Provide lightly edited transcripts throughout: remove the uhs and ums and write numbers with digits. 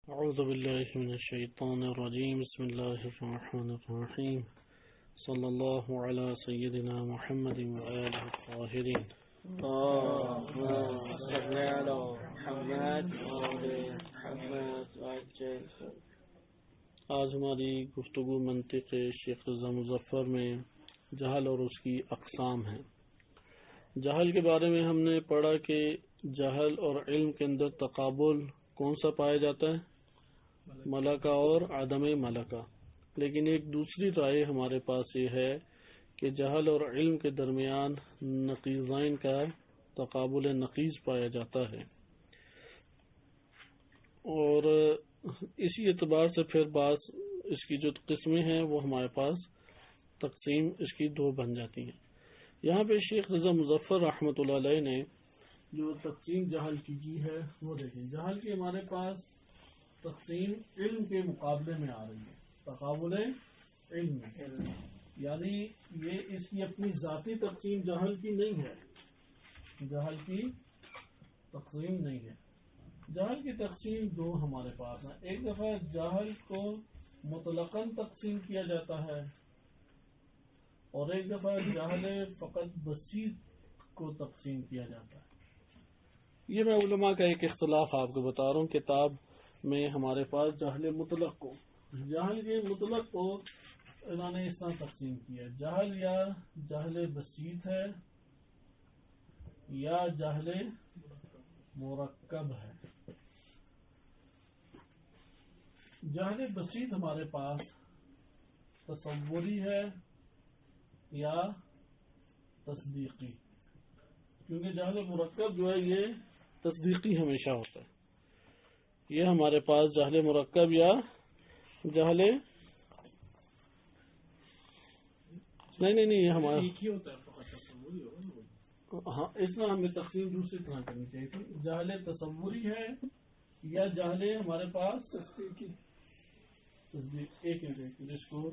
اعوذ باللہ من الشیطان الرجیم بسم اللہ الرحمن الرحیم صلی اللہ علی سیدنا محمد وآلہ الطاہرین۔ آج ہماری گفتگو منطق شیخ رضا مظفر میں جہل اور اس کی اقسام ہے۔ جہل کے بارے میں ہم نے پڑھا کہ جہل اور علم کے اندر تقابل کون سا پایا جاتا ہے؟ ملکہ اور عدم ملکہ۔ لیکن ایک دوسری رائے ہمارے پاس یہ ہے کہ جہل اور علم کے درمیان نقیضین کا تقابل نقیض پایا جاتا ہے، اور اسی اعتبار سے پھر بعض اس کی جو قسمیں ہیں وہ ہمارے پاس تقسیم اس کی دو بن جاتی ہیں۔ یہاں پہ شیخ رضا مظفر رحمۃ اللہ علیہ نے جو تقسیم جہل کی ہے وہ دیکھیں۔ جہل کی ہمارے پاس تقسیم علم کے مقابلے میں آ رہی ہے، تقابل علم میں، یعنی یہ اس کی اپنی ذاتی تقسیم جہل کی نہیں ہے، جہل کی تقسیم نہیں ہے۔ جہل کی تقسیم دو ہمارے پاس ہیں۔ ایک دفعہ جہل کو مطلقاً تقسیم کیا جاتا ہے، اور ایک دفعہ جہل فقط بسیط کو تقسیم کیا جاتا ہے۔ یہ میں علماء کا ایک اختلاف آپ کو بتا رہا ہوں۔ کتاب میں ہمارے پاس جہل مطلق کو، جہل کے مطلق کو انہوں نے اس طرح تقسیم کیا: جہل یا جہل بسیط ہے یا جہل مرکب ہے۔ جہل بسیط ہمارے پاس تصوری ہے یا تصدیقی، کیونکہ جہل مرکب جو ہے یہ تصدیقی ہمیشہ ہوتا ہے۔ یہ ہمارے پاس جہل مرکب یا جہل نہیں یہ ہمارا ایک ہی ہوتا ہے۔ ہاں، اس طرح ہمیں تقسیم دوسری طرح کرنی چاہیے تھی۔ جہل تصوری ہے یا جہل ہمارے پاس تصدیقی۔ ایک منٹ اس کو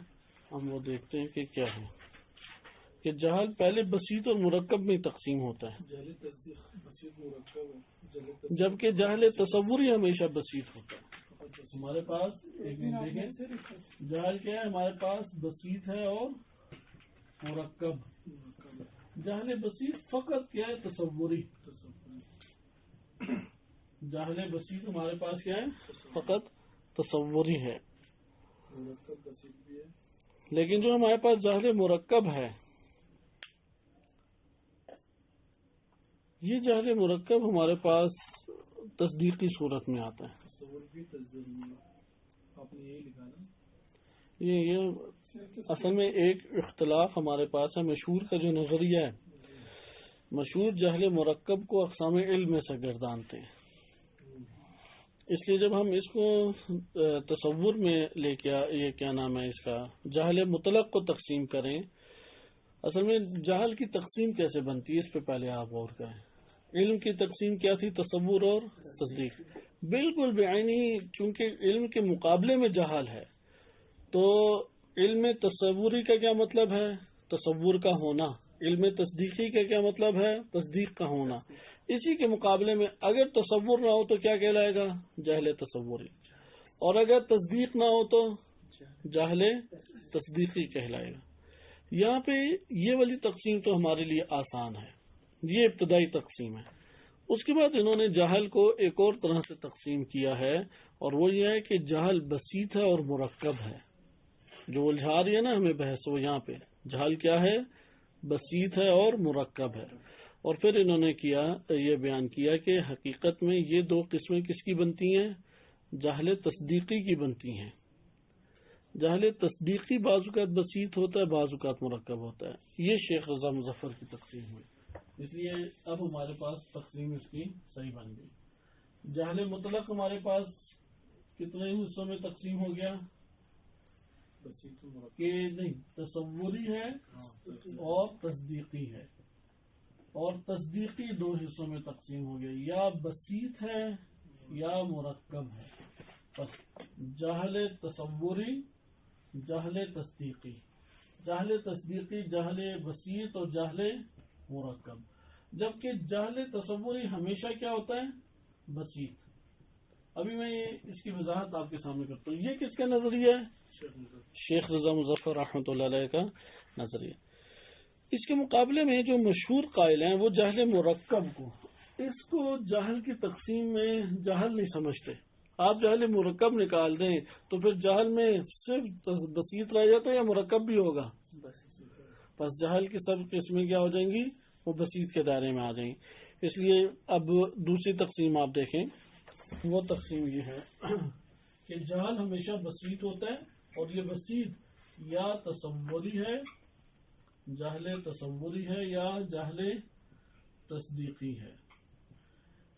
ہم وہ دیکھتے ہیں کہ کیا ہے کہ جہل پہلے بسیط اور مرکب میں تقسیم ہوتا ہے، جبکہ جہل تصوری ہمیشہ بسیط ہوتا ہے۔ ہمارے پاس ایک منٹ دیکھیں، جہل کیا ہے ہمارے پاس؟ بسیط ہے اور مرکب۔ جہل بسیط فقط کیا ہے؟ تصوری۔ جہل بسیط ہمارے پاس کیا ہے؟ فقط تصوری ہے۔ لیکن جو ہمارے پاس جہل مرکب ہے، یہ جہل مرکب ہمارے پاس تصدیقی صورت میں آتا ہے۔ یہ اصل میں ایک اختلاف ہمارے پاس ہے۔ مشہور کا جو نظریہ ہے، مشہور جہل مرکب کو اقسام علم میں سے گردانتے ہیں۔ اس لیے جب ہم اس کو تصور میں لے کے یہ کیا نام ہے اس کا جہل مطلق کو تقسیم کریں، اصل میں جہل کی تقسیم کیسے بنتی ہے اس پہ پہلے آپ غور کریں۔ علم کی تقسیم کیا تھی؟ تصور اور تصدیق۔ بالکل بعینی، چونکہ علم کے مقابلے میں جہل ہے تو علم تصوری کا کیا مطلب ہے؟ تصور کا ہونا۔ علم تصدیقی کا کیا مطلب ہے؟ تصدیق کا ہونا۔ اسی کے مقابلے میں اگر تصور نہ ہو تو کیا کہلائے گا؟ جہل تصوری، اور اگر تصدیق نہ ہو تو جہل تصدیقی کہلائے گا۔ یہاں پہ یہ والی تقسیم تو ہمارے لیے آسان ہے، یہ ابتدائی تقسیم ہے۔ اس کے بعد انہوں نے جہل کو ایک اور طرح سے تقسیم کیا ہے، اور وہ یہ ہے کہ جہل بسیط ہے اور مرکب ہے۔ جو الجھا رہی ہے نا ہمیں بحث، وہ یہاں پہ جہل کیا ہے؟ بسیط ہے اور مرکب ہے۔ اور پھر انہوں نے یہ بیان کیا کہ حقیقت میں یہ دو قسمیں کس کی بنتی ہیں؟ جہل تصدیقی کی بنتی ہیں۔ جہل تصدیقی بعض اوقات بسیط ہوتا ہے، بعض اوقات مرکب ہوتا ہے۔ یہ شیخ رضا مظفر کی تقسیم ہوئی، اس لیے اب ہمارے پاس تقسیم اس کی صحیح بن گئی۔ جہل مطلق ہمارے پاس کتنے حصوں میں تقسیم ہو گیا کہ نہیں؟ تصوری ہے اور تصدیقی ہے، اور تصدیقی دو حصوں میں تقسیم ہو گیا، یا بسیط ہے یا مرکب ہے۔ بس جہل تصوری، جہل تصدیقی، جہل تصدیقی، جہل بسیط اور جہل مرکب۔ جبکہ جہل تصوری ہمیشہ کیا ہوتا ہے؟ بسیط۔ ابھی میں اس کی وضاحت آپ کے سامنے کرتا ہوں. یہ کس کا نظریہ ہے؟ شیخ رضا مظفر رحمۃ اللہ علیہ کا نظریہ. اس کے مقابلے میں جو مشہور قائل ہیں وہ جہل مرکب کو، اس کو جہل کی تقسیم میں جہل نہیں سمجھتے. آپ جہل مرکب نکال دیں تو پھر جہل میں صرف بسیط رہ جاتا ہے یا مرکب بھی ہوگا؟ بس جہل کی سب قسمیں کیا ہو جائیں گی؟ وہ بسیط کے دائرے میں آ جائیں گی. اس لیے اب دوسری تقسیم آپ دیکھیں، وہ تقسیم یہ ہے کہ جہل ہمیشہ بسیط ہوتا ہے، اور یہ بسیط یا تصوری ہے، جہل تصوری ہے، یا جہل تصدیقی ہے.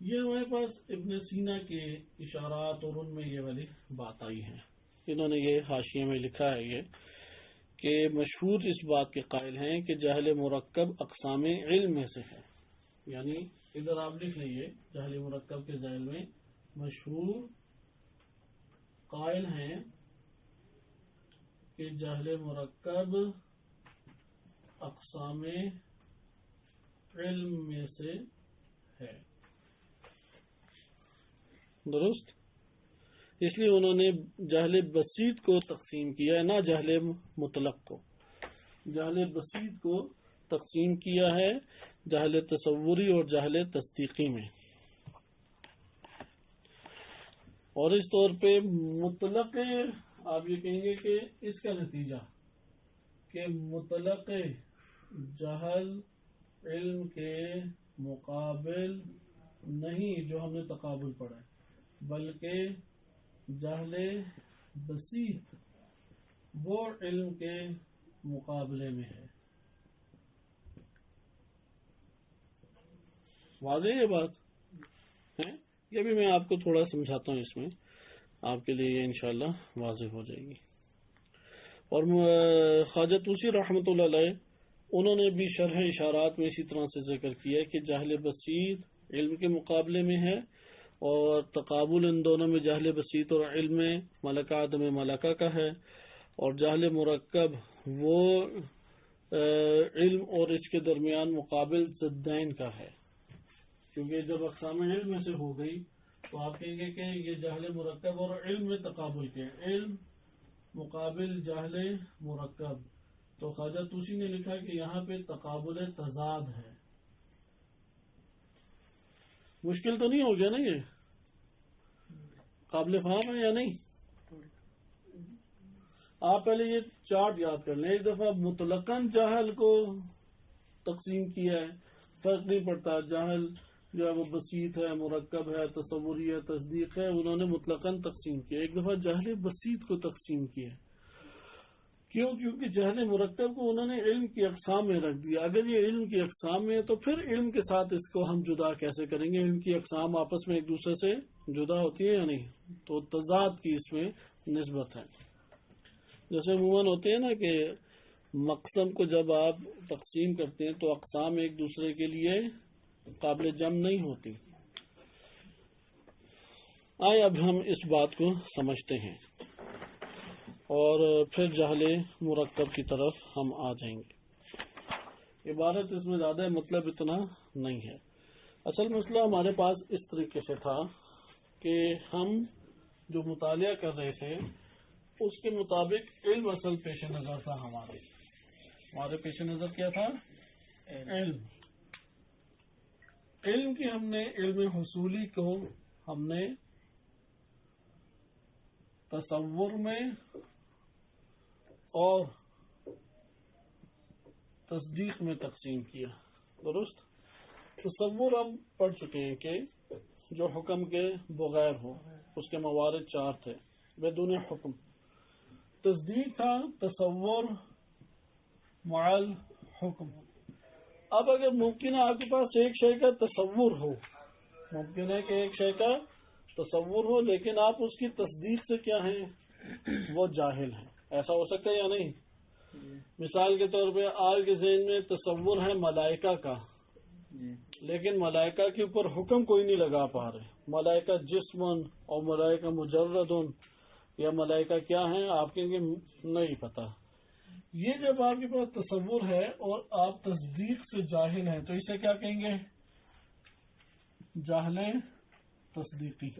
یہ ہمارے پاس ابن سینا کے اشارات اور ان میں یہ والی بات آئی ہے. انہوں نے یہ حاشیے میں لکھا ہے یہ کہ مشہور اس بات کے قائل ہیں کہ جہل مرکب اقسام علم میں سے ہے. یعنی ادھر آپ لکھ لیجیے جہل مرکب کے ذیل میں مشہور قائل ہیں کہ جہل مرکب اقسام علم میں سے ہے. درست. اس لیے انہوں نے جہل بسیط کو تقسیم کیا ہے، نہ جہل مطلق کو. جہل بسیط کو تقسیم کیا ہے جہل تصوری اور جہل تصدیقی میں. اور اس طور پہ مطلق آپ یہ کہیں گے کہ اس کا نتیجہ کہ مطلق جہل علم کے مقابل نہیں جو ہم نے تقابل پڑھا ہے، بلکہ جہل بسیط وہ علم کے مقابلے میں ہے. واضح یہ بات ہے؟ یہ بھی میں آپ کو تھوڑا سمجھاتا ہوں، اس میں آپ کے لیے یہ انشاءاللہ واضح ہو جائے گی. اور خواجہ طوسی رحمۃ اللہ علیہ انہوں نے بھی شرح اشارات میں اسی طرح سے ذکر کیا کہ جہل بسیط علم کے مقابلے میں ہے، اور تقابل ان دونوں میں جہل بسیط اور علم میں ملکہ عدم ملکہ کا ہے. اور جہل مرکب وہ علم اور اس کے درمیان مقابل ضدین کا ہے. کیونکہ جب اقسام علم میں سے ہو گئی تو آپ کہیں گے کہ یہ جہل مرکب اور علم میں تقابل کے، علم مقابل جہل مرکب. تو خواجہ طوسی نے لکھا کہ یہاں پہ تقابل تضاد ہے. مشکل تو نہیں ہو گیا نا؟ یہ قابل فہم ہے یا نہیں؟ آپ پہلے یہ چارٹ یاد کر لیں. ایک دفعہ مطلقاً جہل کو تقسیم کیا ہے، فرق نہیں پڑتا جہل جو ہے وہ بسیط ہے، مرکب ہے، تصوری ہے، تصدیق ہے، انہوں نے مطلقاً تقسیم کیا. ایک دفعہ جہل بسیط کو تقسیم کیا. کیونکہ جہل مرکب کو انہوں نے علم کی اقسام میں رکھ دیا. اگر یہ علم کی اقسام میں ہے تو پھر علم کے ساتھ اس کو ہم جدا کیسے کریں گے؟ علم کی اقسام آپس میں ایک دوسرے سے جدا ہوتی ہیں یا نہیں؟ تو تضاد کی اس میں نسبت ہے. جیسے عموماً ہوتے ہیں نا کہ مقسم کو جب آپ تقسیم کرتے ہیں تو اقسام ایک دوسرے کے لیے قابل جمع نہیں ہوتی. آئے اب ہم اس بات کو سمجھتے ہیں اور پھر جہل مرکب کی طرف ہم آ جائیں گے. عبارت اس میں زیادہ مطلب اتنا نہیں ہے. اصل مسئلہ ہمارے پاس اس طریقے سے تھا کہ ہم جو مطالعہ کر رہے تھے اس کے مطابق علم اصل پیش نظر تھا. ہمارے پیش نظر کیا تھا؟ علم کی ہم نے علم حصولی کو ہم نے تصور میں اور تصدیق میں تقسیم کیا. درست. تصور ہم پڑھ چکے ہیں کہ جو حکم کے بغیر ہو، اس کے موارد 4 تھے بدون حکم. تصدیق تھا تصور معل حکم. اب اگر ممکن ہے آپ کے پاس ایک شے کا تصور ہو، ممکن ہے کہ ایک شے کا تصور ہو لیکن آپ اس کی تصدیق سے کیا ہیں؟ وہ جاہل ہیں. ایسا ہو سکتا ہے یا نہیں؟ مثال کے طور پہ آج کے ذہن میں تصور ہے ملائکہ کا، لیکن ملائکہ کے اوپر حکم کوئی نہیں لگا پا رہے. ملائکہ جسمن اور ملائکہ مجردن یا ملائکہ کیا ہیں آپ کہیں گے نہیں پتا. یہ جب آپ کے پاس تصور ہے اور آپ تصدیق سے جاہل ہیں تو اسے کیا کہیں گے؟ جاہل تصدیقی.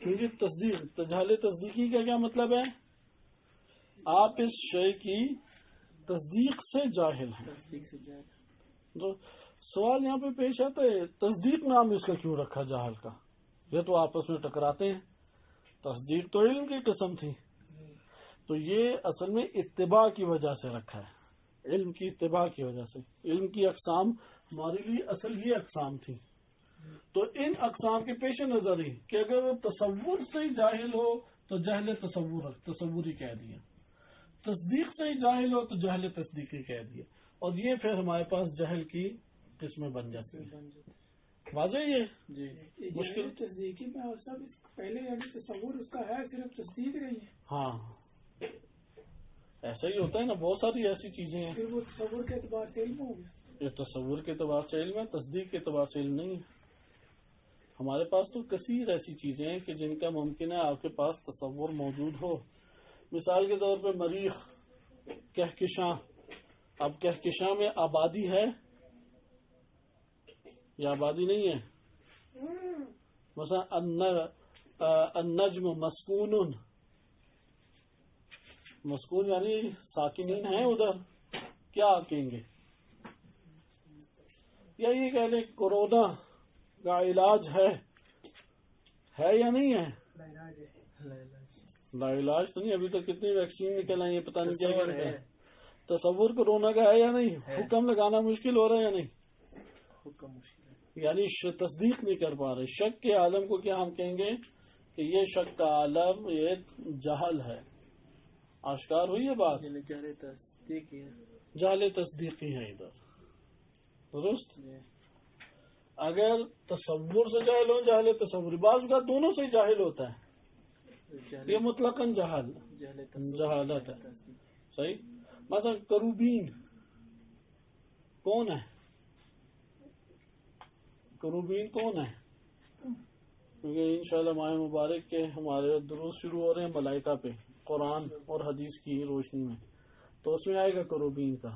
کیونکہ تصدیق جہل تصدیقی کا کیا مطلب ہے؟ آپ اس شے کی تصدیق سے جاہل ہیں. تو سوال یہاں پہ پیش آتا ہے تصدیق نام اس کا کیوں رکھا جہل کا؟ یہ تو آپس میں ٹکراتے ہیں. تصدیق تو علم کی قسم تھی، تو یہ اصل میں اتباع کی وجہ سے رکھا ہے، علم کی اتباع کی وجہ سے. علم کی اقسام ہمارے لیے اصل یہ اقسام تھی. تو ان اقسام کے پیش نظر ہی کہ اگر وہ تصور سے ہی جاہل ہو تو جہل تصوری کہہ دیا، تصدیق سے ہی جاہل ہو تو جہل تصدیقی کہہ دیا، اور یہ پھر ہمارے پاس جہل کی قسمیں بن جاتی ہیں. واضح یہ جی مشکل تصدیقی میں سب پہلے یعنی تصور اس کا ہے، صرف تصدیق نہیں ہے. ہاں ایسا ہی ہوتا ہے نا، بہت ساری ایسی چیزیں ہیں. پھر وہ تصور کے اعتبار سے علم ہو گیا. یہ تصور کے اعتبار سے علم ہے، تصدیق کے اعتبار سے علم نہیں ہے. ہمارے پاس تو کثیر ایسی چیزیں ہیں کہ جن کا ممکن ہے آپ کے پاس تصور موجود ہو. مثال کے طور پہ مریخ، کہکشاں. اب کہکشاں میں آبادی ہے یا آبادی نہیں ہے؟ مثلا النجم مسکون، مسکون یعنی ساکنین ہیں ادھر، کیا کہیں گے؟ یا یہ کہہ لیں کورونا کا علاج ہے یا نہیں ہے؟ لا علاج تو نہیں، ابھی تو کتنی ویکسین نکل آئی ہیں، پتہ نہیں کیا کیا ہے. تصور کورونا کا ہے یا نہیں؟ حکم لگانا مشکل ہو رہا ہے یا نہیں؟ حکم مشکل ہے، یعنی تصدیق نہیں کر پا رہے. شک کے عالم کو کیا ہم کہیں گے کہ یہ شک کا عالم یہ جہل ہے. آشکار ہوئی ہے بات، جہل تصدیقی ہے ادھر. درست. اگر تصور سے جاہل ہو جہل تصوری، بعض کا دونوں سے جاہل ہوتا ہے، یہ مطلقاً جہالت ہے. صحیح. مثلا کروبین کون ہے؟ کروبین کون ہے؟ کیونکہ انشاءاللہ ماہ مبارک کے ہمارے دروس شروع ہو رہے ہیں ملائکہ پہ، قرآن اور حدیث کی روشنی میں، تو اس میں آئے گا کروبین کا.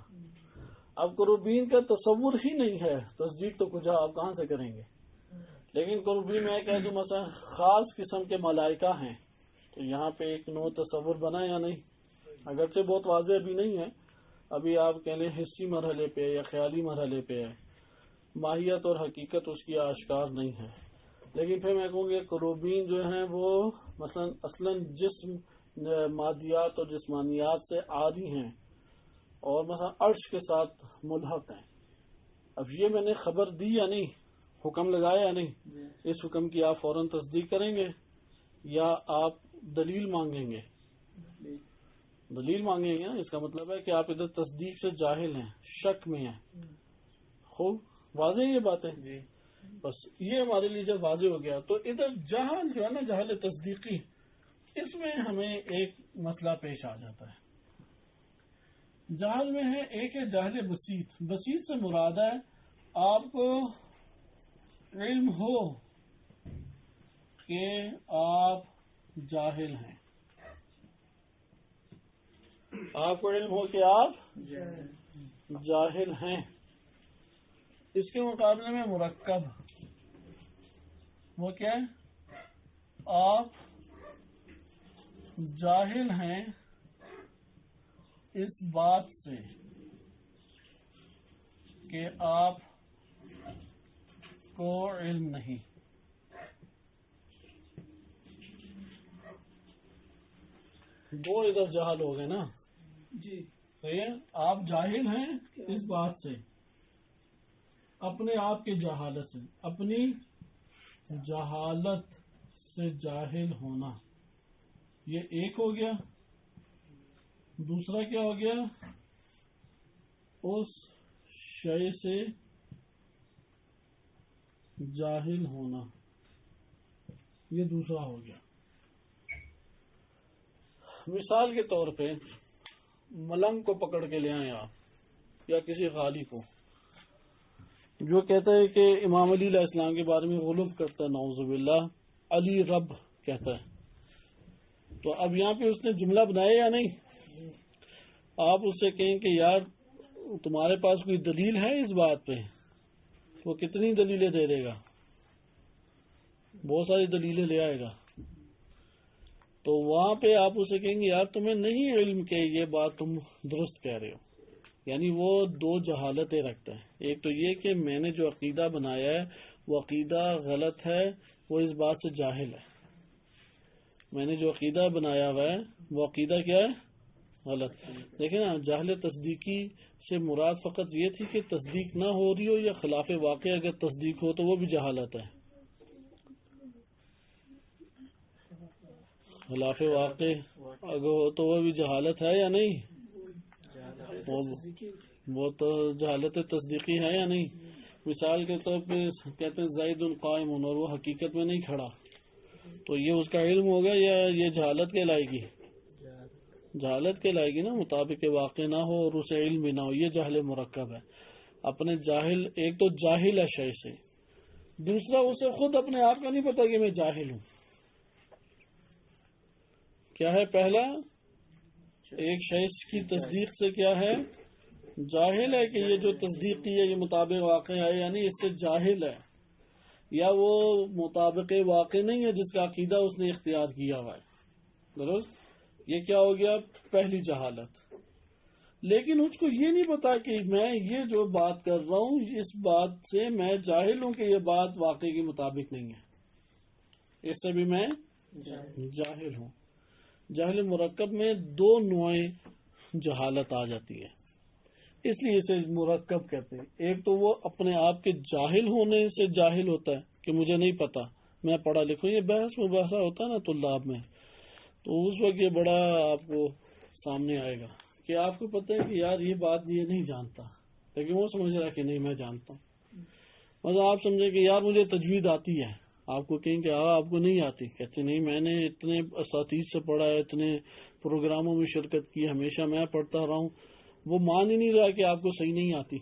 اب کروبین کا تصور ہی نہیں ہے، تصدیق تو کچھ آپ کہاں سے کریں گے؟ لیکن کروبین میں کہہ دوں مثلا خاص قسم کے ملائکہ ہیں، تو یہاں پہ ایک نو تصور بنا یا نہیں؟ اگرچہ بہت واضح ابھی نہیں ہے، ابھی آپ کہہ لیں حصی مرحلے پہ یا خیالی مرحلے پہ ہے، ماہیت اور حقیقت اس کی آشکار نہیں ہے. لیکن پھر میں کہوں گا کروبین جو ہیں وہ مثلا اصلاً جسم مادیات اور جسمانیات سے عاری ہیں، اور مثلا عرش کے ساتھ ملحق ہیں. اب یہ میں نے خبر دی یا نہیں، حکم لگایا یا نہیں، اس حکم کی آپ فوراً تصدیق کریں گے یا آپ دلیل مانگیں گے؟ دلیل مانگیں گے نا. اس کا مطلب ہے کہ آپ ادھر تصدیق سے جاہل ہیں، شک میں ہیں. خوب واضح یہ بات ہے. بس یہ ہمارے لیے جب واضح ہو گیا تو ادھر جہل جو ہے نا، جہل تصدیقی، اس میں ہمیں ایک مسئلہ پیش آ جاتا ہے. جہل میں ہے ایک ہے جہل بسیط. بسیط سے مراد ہے آپ کو علم ہو کہ آپ جاہل ہیں، آپ کو علم ہو کہ آپ جاہل ہیں. اس کے مقابلے میں مرکب، وہ کیا ہے؟ آپ جاہل ہیں اس بات سے کہ آپ کو علم نہیں. دو ادھر جہل ہو گئے نا جی. صحیح ہے. آپ جاہل ہیں اس بات سے، اپنے آپ کے جہالت سے، اپنی جہالت سے جاہل ہونا، یہ ایک ہو گیا. دوسرا کیا ہو گیا؟ اس شے سے جاہل ہونا، یہ دوسرا ہو گیا. مثال کے طور پہ ملنگ کو پکڑ کے لے آئیں آپ، یا کسی غالی کو جو کہتا ہے کہ امام علی علیہ السلام کے بارے میں غلط کرتا ہے، نعوذ باللہ، علی رب کہتا ہے. تو اب یہاں پہ اس نے جملہ بنایا یا نہیں؟ آپ اس سے کہیں کہ یار تمہارے پاس کوئی دلیل ہے اس بات پہ، وہ کتنی دلیلیں دے دے گا؟ بہت ساری دلیلیں لے آئے گا. تو وہاں پہ آپ اسے کہیں گے یار تمہیں نہیں علم کہ یہ بات تم درست کہہ رہے ہو. یعنی وہ دو جہالتیں رکھتا ہے. ایک تو یہ کہ میں نے جو عقیدہ بنایا ہے وہ عقیدہ غلط ہے، وہ اس بات سے جاہل ہے. میں نے جو عقیدہ بنایا ہوا ہے وہ عقیدہ کیا ہے؟ غلط. دیکھیں نا، جاہل تصدیقی سے مراد فقط یہ تھی کہ تصدیق نہ ہو رہی ہو یا خلاف واقع اگر تصدیق ہو تو وہ بھی جہالت ہے. خلاف واقع اگر ہو تو وہ بھی جہالت ہے یا نہیں؟ وہ تو جہالت تصدیقی ہے یا نہیں؟ مثال کے طور پہ کہتے ہیں زید قائم، اور وہ حقیقت میں نہیں کھڑا، تو یہ اس کا علم ہوگا یا یہ جہالت کہلائے گی؟ جہالت کہلائے گی نا، مطابق واقع نہ ہو اور اسے علم بھی نہ ہو. یہ جہل مرکب ہے. اپنے جاہل، ایک تو جاہل ہے شے سے، دوسرا اسے خود اپنے آپ کا نہیں پتا کہ میں جاہل ہوں. کیا ہے پہلا؟ ایک شخص کی تصدیق سے کیا ہے؟ جاہل ہے کہ یہ جو تصدیق کی ہے یہ مطابق واقع ہے، یعنی اس سے جاہل ہے. یا وہ مطابق واقع نہیں ہے جس کا عقیدہ اس نے اختیار کیا ہوا ہے. درست؟ یہ کیا ہو گیا؟ پہلی جہالت. لیکن اس کو یہ نہیں پتا کہ میں یہ جو بات کر رہا ہوں اس بات سے میں جاہل ہوں کہ یہ بات واقع کے مطابق نہیں ہے، اس سے بھی میں جاہل ہوں. جاہل مرکب میں دو نوعیں جہالت آ جاتی ہے، اس لیے اسے مرکب کہتے ہیں. ایک تو وہ اپنے آپ کے جاہل ہونے سے جاہل ہوتا ہے کہ مجھے نہیں پتا، میں پڑھا لکھوں. یہ بحث مباحثہ ہوتا ہے نا طلاب میں، تو اس وقت یہ بڑا آپ کو سامنے آئے گا کہ آپ کو پتہ ہے کہ یار یہ بات یہ نہیں جانتا، لیکن وہ سمجھ رہا ہے کہ نہیں میں جانتا ہوں. مطلب آپ سمجھے کہ یار مجھے تجوید آتی ہے، آپ کو کہیں کہ آپ کو نہیں آتی، کہتے نہیں میں نے اتنے اساتذہ سے پڑھا ہے، اتنے پروگراموں میں شرکت کی، ہمیشہ میں پڑھتا رہا ہوں. وہ مان ہی نہیں رہا کہ آپ کو صحیح نہیں آتی.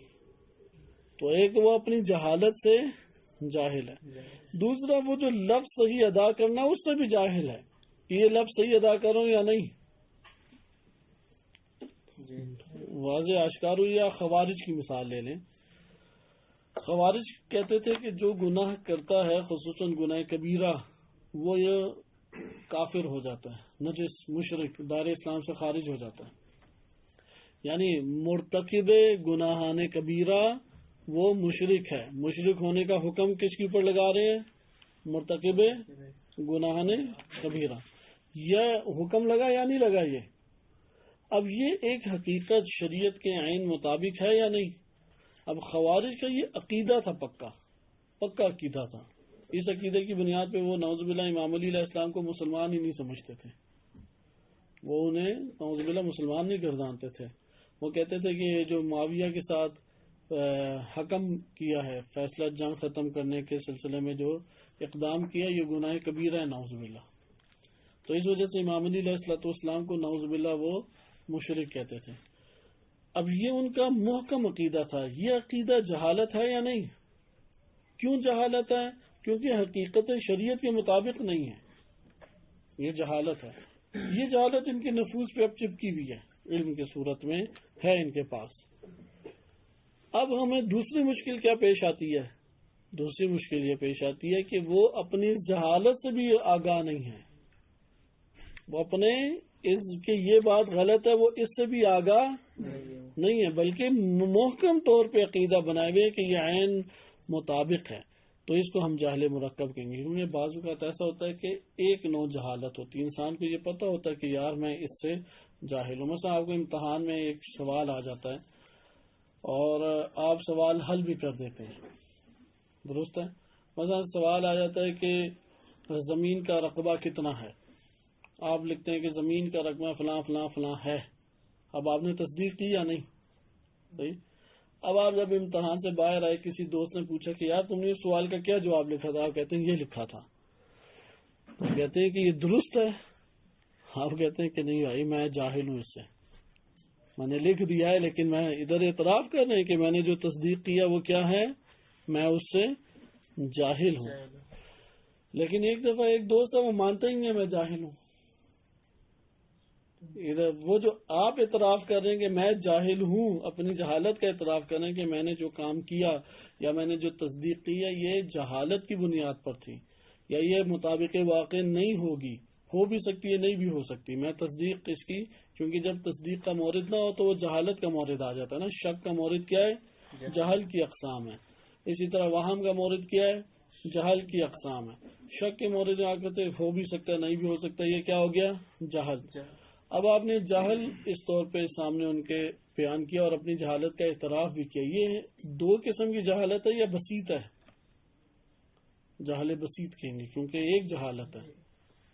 تو ایک وہ اپنی جہالت سے جاہل ہے، دوسرا وہ جو لفظ صحیح ادا کرنا اس سے بھی جاہل ہے کہ یہ لفظ صحیح ادا کروں یا نہیں. واضح آشکار ہوئی. یا خوارج کی مثال لے لیں. خوارج کہتے تھے کہ جو گناہ کرتا ہے خصوصاً گناہ کبیرہ وہ یہ کافر ہو جاتا ہے، نجس، مشرک، دار اسلام سے خارج ہو جاتا ہے. یعنی مرتکب گناہان کبیرہ وہ مشرک ہے. مشرک ہونے کا حکم کس کے اوپر لگا رہے ہیں؟ مرتکب گناہان کبیرہ. یہ حکم لگا یا نہیں لگا؟ یہ اب یہ ایک حقیقت شریعت کے عین مطابق ہے یا نہیں؟ اب خوارج کا یہ عقیدہ تھا، پکا عقیدہ تھا. اس عقیدے کی بنیاد پہ وہ نعوذ باللہ امام علی علیہ السلام کو مسلمان ہی نہیں سمجھتے تھے، وہ انہیں نعوذ باللہ مسلمان نہیں گردانتے تھے. وہ کہتے تھے کہ جو معاویہ کے ساتھ حکم کیا ہے، فیصلہ جنگ ختم کرنے کے سلسلے میں جو اقدام کیا یہ گناہ کبیرہ ہے نعوذ باللہ. تو اس وجہ سے امام علی علیہ السلام کو نعوذ باللہ وہ مشرک کہتے تھے. اب یہ ان کا محکم عقیدہ تھا. یہ عقیدہ جہالت ہے یا نہیں؟ کیوں جہالت ہے؟ کیونکہ حقیقت شریعت کے مطابق نہیں ہے. یہ جہالت ہے. یہ جہالت ان کے نفوس پہ اب چپکی ہوئی ہے، علم کے صورت میں ہے ان کے پاس. اب ہمیں دوسری مشکل کیا پیش آتی ہے؟ دوسری مشکل یہ پیش آتی ہے کہ وہ اپنی جہالت سے بھی آگاہ نہیں ہے. وہ اپنے کہ یہ بات غلط ہے وہ اس سے بھی آگاہ نہیں ہے، بلکہ محکم طور پہ عقیدہ بنائے ہوئے کہ یہ عین مطابق ہے. تو اس کو ہم جاہل مرکب کہیں گے. کیونکہ بعض اوقات ایسا ہوتا ہے کہ ایک نوع جہالت ہوتی ہے، انسان کو یہ پتہ ہوتا ہے کہ یار میں اس سے جاہل ہوں. مثلا آپ کو امتحان میں ایک سوال آ جاتا ہے اور آپ سوال حل بھی کر دیتے ہیں، درست ہے. مثلا سوال آ جاتا ہے کہ زمین کا رقبہ کتنا ہے، آپ لکھتے ہیں کہ زمین کا رقبہ فلاں فلاں فلاں ہے. اب آپ نے تصدیق کی یا نہیں؟ صحیح. اب آپ جب امتحان سے باہر آئے کسی دوست نے پوچھا کہ یار تم نے اس سوال کا کیا جواب لکھا تھا، آپ کہتے ہیں یہ لکھا تھا. تو کہتے ہیں کہ یہ درست ہے، آپ کہتے ہیں کہ نہیں بھائی میں جاہل ہوں، اس سے میں نے لکھ دیا ہے لیکن میں ادھر اعتراف کر رہے ہیں کہ میں نے جو تصدیق کیا وہ کیا ہے، میں اس سے جاہل ہوں. لیکن ایک دفعہ ایک دوست ہے وہ مانتا ہی نہیں میں جاہل ہوں. ادھر وہ جو آپ اعتراف کر رہے ہیں کہ میں جاہل ہوں، اپنی جہالت کا اعتراف کر رہے ہیں کہ میں نے جو کام کیا یا میں نے جو تصدیق کی ہے یہ جہالت کی بنیاد پر تھی یا یہ مطابق واقع نہیں ہوگی، ہو بھی سکتی ہے نہیں بھی ہو سکتی. میں تصدیق اس کی، کیونکہ جب تصدیق کا مورد نہ ہو تو وہ جہالت کا مورد آ جاتا ہے نا. شک کا مورد کیا ہے؟ جہل کی اقسام ہے. اسی طرح وہم کا مورد کیا ہے؟ جہل کی اقسام ہے. شک کے مورد آ کرتے ہو بھی سکتا ہے نہیں بھی ہو سکتا، یہ کیا ہو گیا؟ جہل. اب آپ نے جہل اس طور پہ سامنے ان کے بیان کیا اور اپنی جہالت کا اعتراف بھی کیا. یہ دو قسم کی جہالت ہے یا بسیط ہے؟ جہل بسیط کہیں گے کیونکہ ایک جہالت ہے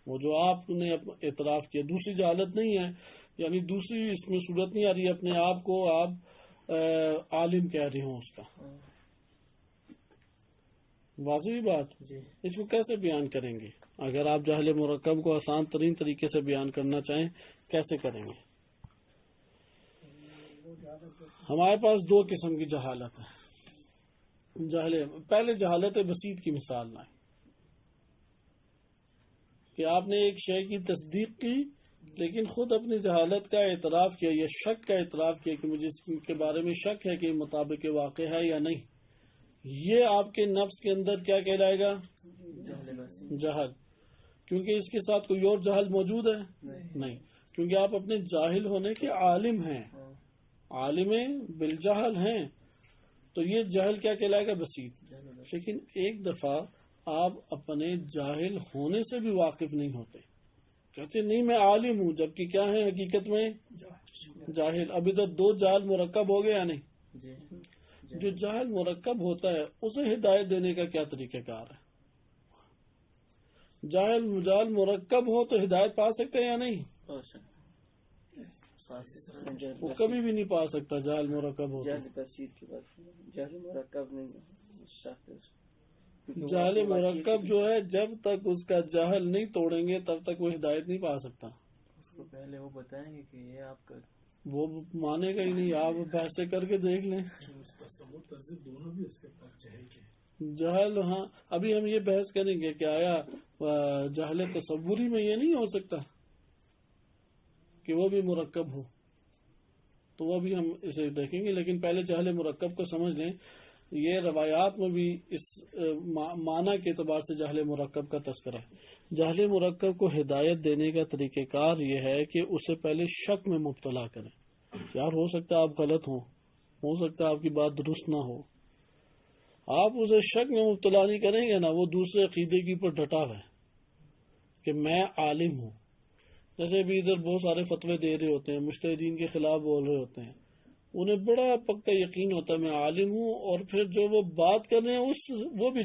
وہ جو آپ نے اعتراف کیا، دوسری جہالت نہیں ہے. یعنی دوسری اس میں صورت نہیں آ رہی، اپنے آپ کو آپ عالم کہہ رہے ہوں اس کا. واضح بات. اس کو کیسے بیان کریں گے؟ اگر آپ جہل مرکب کو آسان ترین طریقے سے بیان کرنا چاہیں کیسے کریں گے؟ ہمارے پاس دو قسم کی جہالت ہے. پہلے جہالت بسیط کی مثال لائیں کہ آپ نے ایک شے کی تصدیق کی لیکن خود اپنی جہالت کا اعتراف کیا یا شک کا اعتراف کیا کہ مجھے اس کے بارے میں شک ہے کہ مطابق واقع ہے یا نہیں. یہ آپ کے نفس کے اندر کیا کہلائے گا؟ جہل. کیونکہ اس کے ساتھ کوئی اور جہل موجود ہے؟ نہیں. کیونکہ آپ اپنے جاہل ہونے کے عالم ہیں، عالم بالجہل ہیں، تو یہ جہل کیا کہلائے گا؟ بسیط. لیکن ایک دفعہ آپ اپنے جاہل ہونے سے بھی واقف نہیں ہوتے، کہتے نہیں میں عالم ہوں، جبکہ کیا ہے حقیقت میں؟ جاہل. ابھی تو دو جہل مرکب ہو گیا یا نہیں؟ جو جہل مرکب ہوتا ہے اسے ہدایت دینے کا کیا طریقہ کار ہے؟ جہل مرکب ہو تو ہدایت پا سکتے ہیں یا نہیں؟ وہ کبھی بھی نہیں پا سکتا جہل مرکب ہو. جہل مرکب جو ہے جب تک اس کا جہل نہیں توڑیں گے تب تک وہ ہدایت نہیں پا سکتا. اس کو پہلے وہ بتائیں گے کہ یہ آپ کا، وہ مانے گا ہی نہیں. آپ بحثیں کر کے دیکھ لیں. جہل، ہاں ابھی ہم یہ بحث کریں گے کہ آیا جہل تصوری میں یہ نہیں ہو سکتا کہ وہ بھی مرکب ہو، تو وہ بھی ہم اسے دیکھیں گے. لیکن پہلے جہل مرکب کو سمجھ لیں. یہ روایات میں بھی اس معنی کے اعتبار سے جہل مرکب کا تذکرہ ہے. جہل مرکب کو ہدایت دینے کا طریقہ کار یہ ہے کہ اسے پہلے شک میں مبتلا کریں. یار ہو سکتا ہے آپ غلط ہوں، ہو سکتا ہے آپ کی بات درست نہ ہو. آپ اسے شک میں مبتلا نہیں کریں گے نا، وہ دوسرے عقیدے کی پر ڈٹا ہے کہ میں عالم ہوں. جیسے بھی ادھر بہت سارے فتوے دے رہے ہوتے ہیں، مجتہدین کے خلاف بول رہے ہوتے ہیں، انہیں بڑا پکا یقین ہوتا ہے میں عالم ہوں، اور پھر جو وہ بات کر رہے ہیں وہ بھی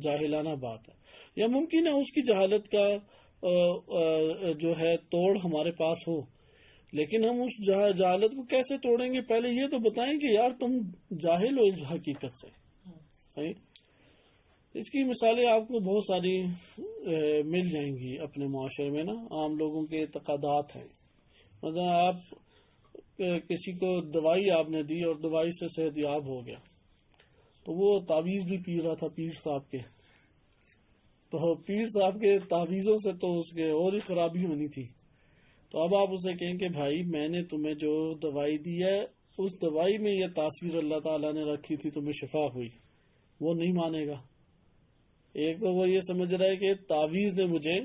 جاہلانہ بات ہے، یا ممکن ہے اس کی جہالت کا جو ہے توڑ ہمارے پاس ہو، لیکن ہم اس جہالت کو کیسے توڑیں گے؟ پہلے یہ تو بتائیں کہ یار تم جاہل ہو اس حقیقت سے. اس کی مثالیں آپ کو بہت ساری مل جائیں گی اپنے معاشرے میں نا. عام لوگوں کے اعتقادات ہیں. مثلا آپ کسی کو دوائی آپ نے دی اور دوائی سے صحت یاب ہو گیا، تو وہ تعویذ بھی پی رہا تھا پیر صاحب کے، تو پیر صاحب کے تعویذوں سے تو اس کے اور ہی خرابی ہونی تھی. تو اب آپ اسے کہیں کہ بھائی میں نے تمہیں جو دوائی دی ہے اس دوائی میں یہ تاثیر اللہ تعالیٰ نے رکھی تھی، تمہیں شفا ہوئی. وہ نہیں مانے گا. ایک تو وہ یہ سمجھ رہا ہے کہ تعویذ نے مجھے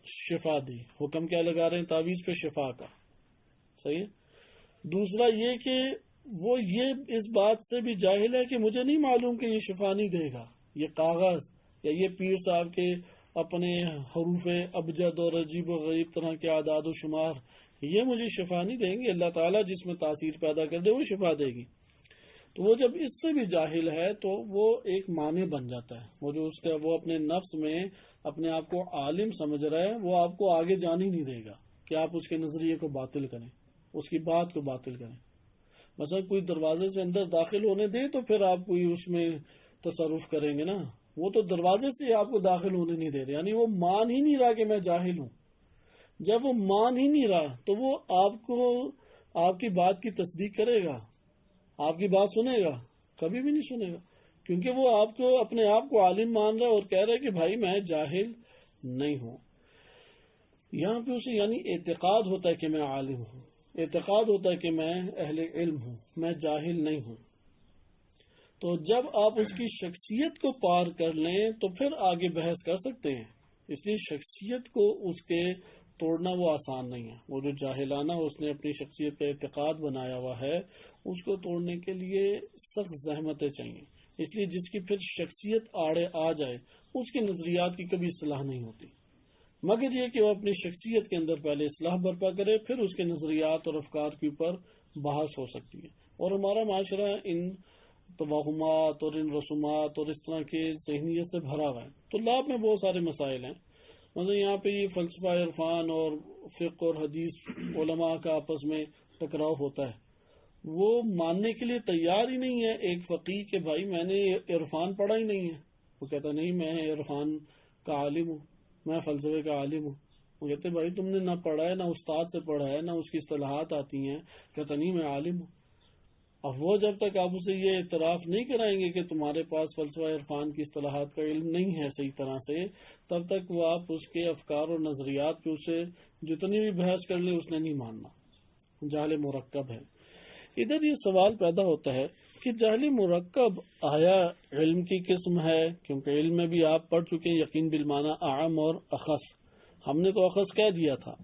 شفا دی. حکم کیا لگا رہے ہیں تعویذ پہ؟ شفا کا. صحیح ہے. دوسرا یہ کہ وہ یہ اس بات سے بھی جاہل ہے کہ مجھے نہیں معلوم کہ یہ شفا نہیں دے گا. یہ کاغذ یا یہ پیر صاحب کے اپنے حروف ابجد اور عجیب و غریب طرح کے اعداد و شمار یہ مجھے شفا نہیں دیں گے. اللہ تعالیٰ جس میں تاثیر پیدا کر دے وہ شفا دے گی. تو وہ جب اس سے بھی جاہل ہے تو وہ ایک معنی بن جاتا ہے. وہ جو اس کا وہ اپنے نفس میں اپنے آپ کو عالم سمجھ رہا ہے وہ آپ کو آگے جان ہی نہیں دے گا کہ آپ اس کے نظریے کو باطل کریں، اس کی بات کو باطل کریں. مثلا کوئی دروازے سے اندر داخل ہونے دے تو پھر آپ کوئی اس میں تصرف کریں گے نا. وہ تو دروازے سے آپ کو داخل ہونے نہیں دے رہے، یعنی وہ مان ہی نہیں رہا کہ میں جاہل ہوں. جب وہ مان ہی نہیں رہا تو وہ آپ کو آپ کی بات کی تصدیق کرے گا؟ آپ کی بات سنے گا؟ کبھی بھی نہیں سنے گا، کیونکہ وہ آپ کو اپنے آپ کو عالم مان رہا ہے اور کہہ رہا ہے کہ بھائی میں جاہل نہیں ہوں. یہاں پہ اسے یعنی اعتقاد ہوتا ہے کہ میں عالم ہوں، اعتقاد ہوتا ہے کہ میں اہل علم ہوں، میں جاہل نہیں ہوں. تو جب آپ اس کی شخصیت کو پار کر لیں تو پھر آگے بحث کر سکتے ہیں. اس لیے شخصیت کو اس کے توڑنا وہ آسان نہیں ہے. وہ جو جاہلانہ اس نے اپنی شخصیت کا اعتقاد بنایا ہوا ہے اس کو توڑنے کے لیے سخت زحمتیں چاہیے. اس لیے جس کی پھر شخصیت آڑے آ جائے اس کے نظریات کی کبھی اصلاح نہیں ہوتی، مگر یہ کہ وہ اپنی شخصیت کے اندر پہلے اصلاح برپا کرے، پھر اس کے نظریات اور افکار کے اوپر بحث ہو سکتی ہے. اور ہمارا معاشرہ ان توہمات اور ان رسومات اور اس طرح کے ذہنیت سے بھرا ہوا ہے. طلاب میں بہت سارے مسائل ہیں، مثلا یہاں پہ یہ فلسفہ عرفان اور فقہ اور حدیث علماء کا آپس میں ٹکراؤ ہوتا ہے، وہ ماننے کے لیے تیار ہی نہیں ہے ایک فقیہ کہ بھائی میں نے عرفان پڑھا ہی نہیں ہے. وہ کہتا نہیں میں عرفان کا عالم ہوں، میں فلسفے کا عالم ہوں. وہ کہتے بھائی تم نے نہ پڑھا ہے، نہ استاد سے پڑھا ہے، نہ اس کی اصطلاحات آتی ہیں. کہتا نہیں میں عالم ہوں. اب وہ جب تک آپ اسے یہ اعتراف نہیں کرائیں گے کہ تمہارے پاس فلسفہ عرفان کی اصطلاحات کا علم نہیں ہے صحیح طرح سے، تب تک وہ آپ اس کے افکار اور نظریات پہ اسے جتنی بھی بحث کر لیں اس نے نہیں ماننا. جہل مرکب ہے. ادھر یہ سوال پیدا ہوتا ہے کہ جہل مرکب آیا علم کی قسم ہے؟ کیونکہ علم میں بھی آپ پڑھ چکے ہیں یقین بالمعنی اعم اور اخص. ہم نے تو اخص کہہ دیا تھا.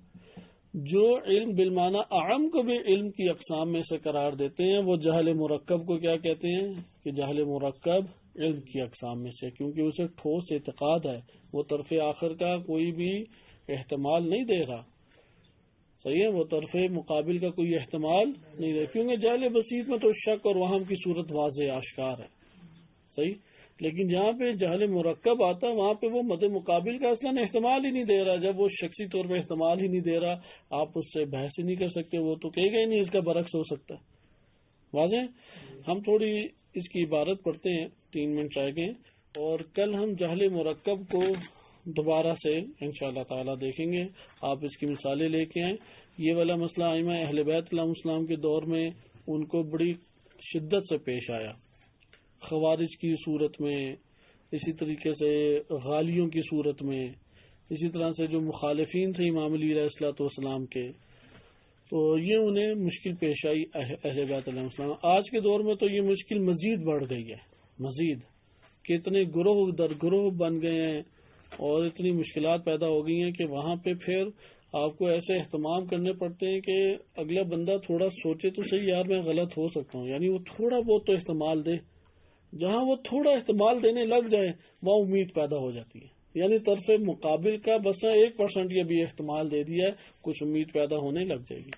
جو علم بالمعنی اعم کو بھی علم کی اقسام میں سے قرار دیتے ہیں وہ جہل مرکب کو کیا کہتے ہیں کہ جہل مرکب علم کی اقسام میں سے، کیونکہ اسے ٹھوس اعتقاد ہے، وہ طرف آخر کا کوئی بھی احتمال نہیں دے رہا. صحیح ہے، وہ طرف مقابل کا کوئی احتمال نہیں دے رہا، کیونکہ جہل بسیط میں تو شک اور وہم کی صورت واضح آشکار ہے. صحیح. لیکن جہاں پہ جہل مرکب آتا ہے وہاں پہ وہ مد مقابل کا اصلاً احتمال ہی نہیں دے رہا. جب وہ شخصی طور پہ احتمال ہی نہیں دے رہا آپ اس سے بحث ہی نہیں کر سکتے، وہ تو کہے گا ہی نہیں اس کا برعکس ہو سکتا. واضح. ہم تھوڑی اس کی عبارت پڑھتے ہیں، 3 منٹ رہ گئے، اور کل ہم جہل مرکب کو دوبارہ سے انشاءاللہ تعالی دیکھیں گے. آپ اس کی مثالیں لے کے آئیں. یہ والا مسئلہ ائمہ اہل بیت علیہم السلام کے دور میں ان کو بڑی شدت سے پیش آیا، خوارج کی صورت میں، اسی طریقے سے غالیوں کی صورت میں، اسی طرح سے جو مخالفین تھے امام علی علیہ الصلوۃ والسلام کے، تو یہ انہیں مشکل پیش آئی اہل بیت علیہ السلام. آج کے دور میں تو یہ مشکل مزید بڑھ گئی ہے، مزید کہ اتنے گروہ در گروہ بن گئے ہیں اور اتنی مشکلات پیدا ہو گئی ہیں کہ وہاں پہ پھر آپ کو ایسے اہتمام کرنے پڑتے ہیں کہ اگلا بندہ تھوڑا سوچے تو صحیح یار میں غلط ہو سکتا ہوں، یعنی وہ تھوڑا بہت تو احتمال دے. جہاں وہ تھوڑا احتمال دینے لگ جائے وہاں امید پیدا ہو جاتی ہے، یعنی طرف مقابل کا بس 1% یہ بھی احتمال دے دیا ہے کچھ امید پیدا ہونے لگ جائے گی.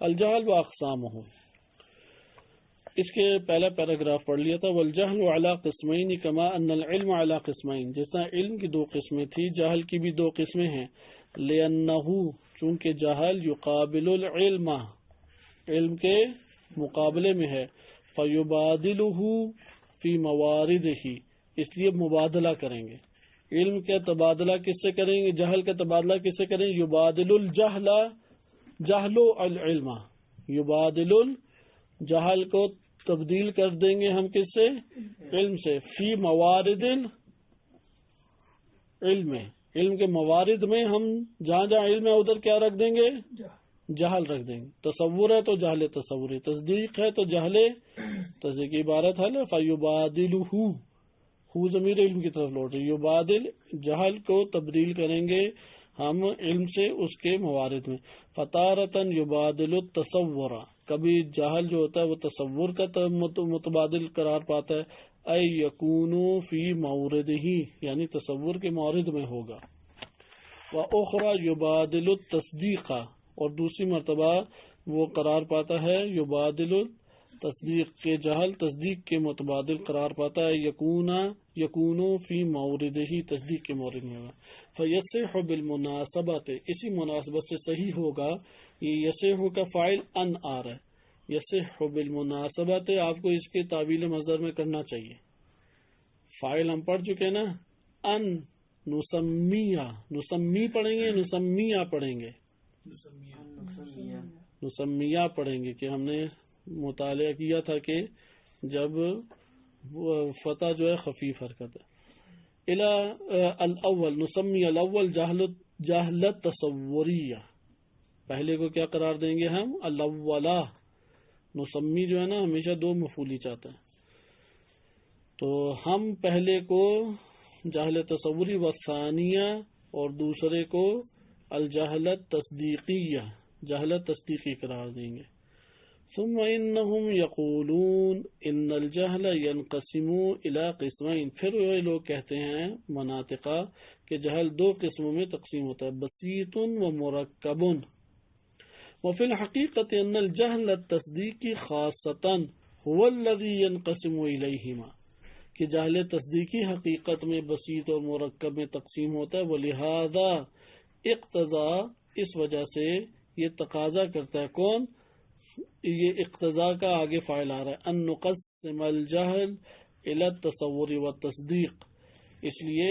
الجہل و اقسامہ، اس کے پہلا پیراگراف پڑھ لیا تھا. والجہل علی قسمین کما ان العلم علی قسمین، جس طرح علم کی 2 قسمیں تھی جہل کی بھی 2 قسمیں ہیں. لأنہ، چونکہ جہل یقابل العلم، علم کے مقابلے میں ہے. فیبادلہ فی مواردہ، اس لیے مبادلہ کریں گے. علم کا تبادلہ کس سے کریں گے؟ جہل کا تبادلہ کس سے کریں گے؟ یبادل الجہل جہل العلم، یبادل الجہل کو تبدیل کر دیں گے ہم کس سے؟ علم سے. فی موارد علم، علم کے موارد میں ہم جہاں جہاں علم ہے ادھر کیا رکھ دیں گے؟ جہل رکھ دیں گے. تصور ہے تو جہل تصوری، تصدیق ہے تو جہل تصدیق کی عبارت ہے. فیبادلہ، ہو ضمیر علم کی طرف لوٹ رہی. یبادل، جہل کو تبدیل کریں گے ہم علم سے اس کے موارد میں. فتارتن یبادل التصور، کبھی جہل جو ہوتا ہے وہ تصور کا متبادل قرار پاتا ہے. اے یکونو فی موردہ، یعنی تصور کے مورد میں ہوگا. وَأُخْرَى یبادل التصدیق، اور دوسری مرتبہ وہ قرار پاتا ہے یبادل تصدیق کے جہل تصدیق کے متبادل قرار پاتا ہے. یکونو فی موردہ، تصدیق کے مورد میں ہوگا. فیصح بالمناسبت، اسی مناسبت سے صحیح ہوگا. یہ یصح کا فاعل ان آ رہا ہے. یصح بالمناسبت، آپ کو اس کے تعویل مصدر میں کرنا چاہیے. فاعل ہم پڑھ چکے نا، ان نسمیہ، نسمی پڑھیں گے نسمیہ پڑھیں گے، نسمیہ پڑھیں گے کہ ہم نے مطالعہ کیا تھا کہ جب فتح جو ہے خفیف حرکت ہے. الاول نسمی الاول جہلت تصوریہ، پہلے کو کیا قرار دیں گے ہم؟ الاولا. نسمی جو ہے نا ہمیشہ 2 مفعولی چاہتا ہے، تو ہم پہلے کو جہل تصوری و ثانیہ اور دوسرے کو الجہلت تصدیقیہ، جہلت تصدیقی قرار دیں گے. ثم انہم یقولون ان الجہل ینقسم الی قسمین، پھر وہ لوگ کہتے ہیں مناطقہ کہ جہل دو قسموں میں تقسیم ہوتا ہے، بسیط و مرکب. وفی الحقیقت ان الجہل التصدیقی خاصتا هو الذی ینقسم الیہما، کہ جہل تصدیقی حقیقت میں بسیط اور مرکب میں تقسیم ہوتا ہے. ولہذا اقتضا، اس وجہ سے یہ تقاضا کرتا ہے، کون؟ یہ اقتضا کا آگے فاعل آ رہا ہے، ان نقسم الجہل الی التصور والتصدیق، اس لیے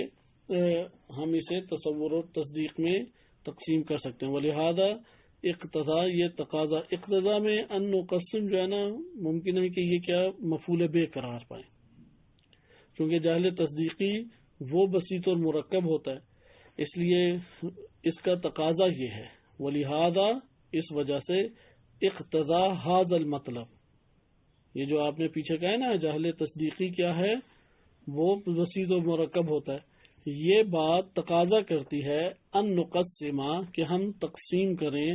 ہم اسے تصور اور تصدیق میں تقسیم کر سکتے ہیں. ولہذا اقتضا، یہ تقاضا، اقتضا میں ان نقسم جو ہے نا، ممکن ہے کہ یہ کیا مفعول بہ قرار پائے، کیونکہ جہل تصدیقی وہ بسیط اور مرکب ہوتا ہے، اس لیے اس کا تقاضا یہ ہے. ولہذا، اس وجہ سے اقتضا ھذا المطلب، یہ جو آپ نے پیچھے کہا ہے نا جہل تصدیقی کیا ہے، وہ بسیط اور مرکب ہوتا ہے، یہ بات تقاضا کرتی ہے ان نقسمہ، کہ ہم تقسیم کریں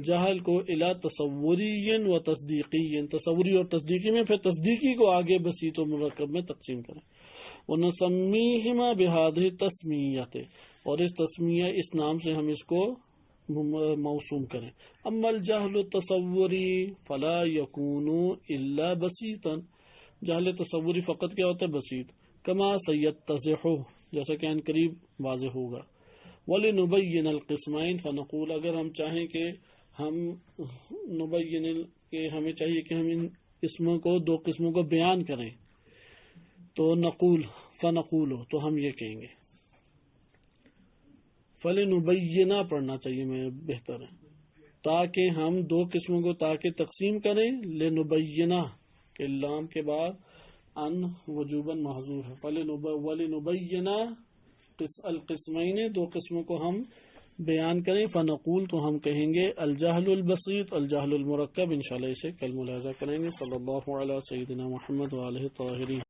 جہل کو الی تصوری و تصدیقی، تصوری اور تصدیقی میں، پھر تصدیقی کو آگے بسیط و مرکب میں تقسیم کریں. وَنُسَمِّيهِمَا بِهَذِهِ التَّسْمِيَّةِ، اور اس تسمیہ، اس نام سے ہم اس کو موسوم کریں. اما الجہل التصوری فلا یکون الا بسیطا، جہل تصوری فقط کیا ہوتا ہے؟ بسیط. کما سیتضح، جیسا کہ ان قریب واضح ہوگا. وَلِنُبَيِّنَ الْقِسْمَيْنِ فَنَقُولُ، اگر ہم چاہیں کہ ہم نبین، کہ ہمیں چاہیے کہ ہم ان قسموں کو، دو قسموں کو بیان کریں، تو نقول، فنقول، تو ہم یہ کہیں گے. فَلِنُبَيِّنَ پڑھنا چاہیے، میں بہتر ہے، تاکہ ہم دو قسموں کو تاکہ تقسیم کریں. لِنُبَيِّنَ کہ لام کے بعد ان وجوباً محذوف ہے. وَلِنُبَيِّنَ القسمین، دو قسموں کو ہم بیان کریں. فنقول، تو ہم کہیں گے الجہل البسیط، الجہل المرکب. انشاءاللہ اسے کل ملاحظہ کریں گے. صلی اللہ علیہ سیدنا محمد وآلہ الطاہرین.